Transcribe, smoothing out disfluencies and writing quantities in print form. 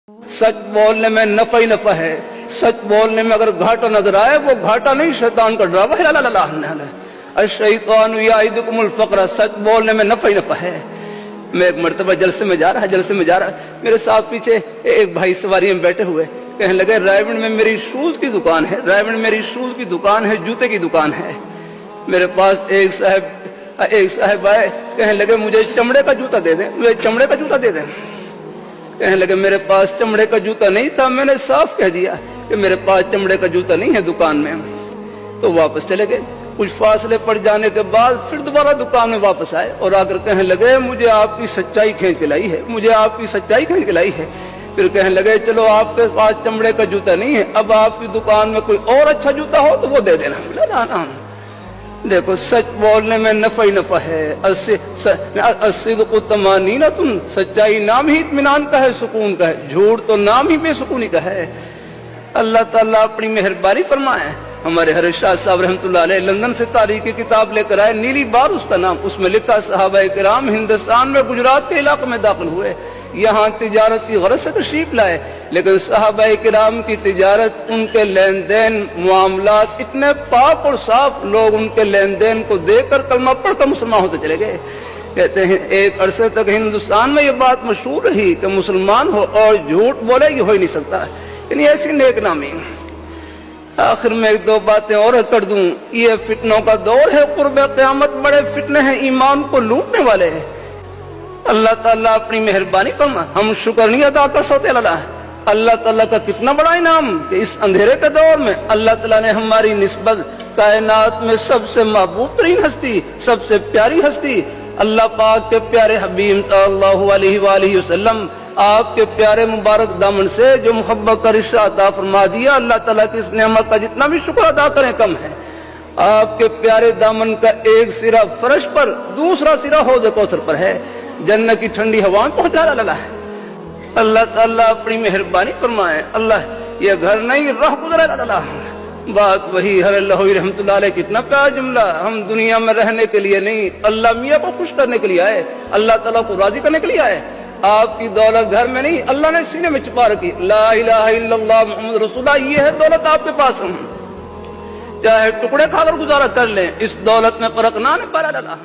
सच बोलने में नफा ही नफा है, सच बोलने में अगर घाटा नजर आए वो घाटा नहीं, शैतान का डरावा है। अश-शैतानु याइदुकुमुल फ़क़्र, सच बोलने में नफा ही नफा है। मैं एक मर्तबा जलसे में जा रहा, मेरे साथ पीछे एक भाई सवारी में बैठे हुए कहने लगे रायगढ़ में मेरी शूज की दुकान है, रायगढ़ में मेरी शूज की दुकान है, जूते की दुकान है। मेरे पास एक साहब आए, कहने लगे मुझे चमड़े का जूता दे दें, मुझे चमड़े का जूता दे दें। कहने लगे मेरे पास चमड़े का जूता नहीं था, मैंने साफ कह दिया कि मेरे पास चमड़े का जूता नहीं है दुकान में। तो वापस चले गए। कुछ फासले पड़ जाने के बाद फिर दोबारा दुकान में वापस आए और आकर कहने लगे मुझे आपकी सच्चाई खींच के लाई है, मुझे आपकी सच्चाई खींच के लाई है। फिर कहने लगे चलो आपके पास चमड़े का जूता नहीं है, अब आपकी दुकान में कोई और अच्छा जूता हो तो वो दे देना। ना देखो सच बोलने में नफा ही नफा है। अस्सिद्क़ु तमानीनतुन, सच्चाई नाम ही इत्मीनान का है, सुकून का है। झूठ तो नाम ही बेसुकूनी का है। अल्लाह ताला अपनी मेहरबानी फरमाए। हमारे हरीश शाह साहब रहमतुल्लाह अलैह लंदन से तारीख की किताब लेकर आए, नीली बार उसका नाम, उसमें लिखा सहाबाए किराम हिंदुस्तान में गुजरात के इलाके में दाखिल हुए, यहाँ तिजारत की गरज से तशरीफ लाए, लेकिन सहाबाए किराम की तिजारत, उनके लेन देन मामलात इतने पाक और साफ, लोग उनके लेन देन को देखकर कलमा पढ़कर मुसलमान होते चले गए। कहते हैं एक अरसे तक हिंदुस्तान में ये बात मशहूर रही कि मुसलमान हो और झूठ बोले ये हो ही नहीं सकता, यानी ऐसी नेक नामी। आखिर में एक दो बातें और कर दूं, ये फितनों का दौर है, कुर्ब क़यामत बड़े फितने हैं, ईमान को लूटने वाले हैं। अल्लाह ताला अपनी मेहरबानी फरमा, हम शुक्र नहीं अदा कर सकते। अल्लाह ताला का कितना बड़ा इनाम कि इस अंधेरे के दौर में अल्लाह ताला ने हमारी निस्बत कायनात में सबसे महबूब तरीन हस्ती, सबसे प्यारी हस्ती अल्लाह पाक के प्यारे हबीब सल्लल्लाहु अलैहि वसल्लम, आपके प्यारे मुबारक दामन से जो मोहब्बत का रिश्ता अता फरमा दिया, अल्लाह ताला की इस नेमत का जितना भी शुक्र अदा करें कम है। आपके प्यारे दामन का एक सिरा फर्श पर, दूसरा सिरा हौज़ कौसर पर है, जन्नत की ठंडी हवा में पहुंचा लगा है। अल्लाह ताला अपनी मेहरबानी फरमाए। अल्लाह ये घर नहीं राह गुजरा। बात वही हर लाहौरी रहमतुल्लाह अलैह, कितना प्यारा जुमला, हम दुनिया में रहने के लिए नहीं, अल्लाह मियाँ को खुश करने के लिए आए, अल्लाह ताला को राजी करने के लिए आए। आपकी दौलत घर में नहीं, अल्लाह ने सीने में छुपा रखी। ला इलाहा इल्लल्लाह मुहम्मद रसूलुल्लाह, ये है दौलत आपके पास। हम चाहे टुकड़े खाकर गुजारा कर लें, इस दौलत में फर्क ना पाया।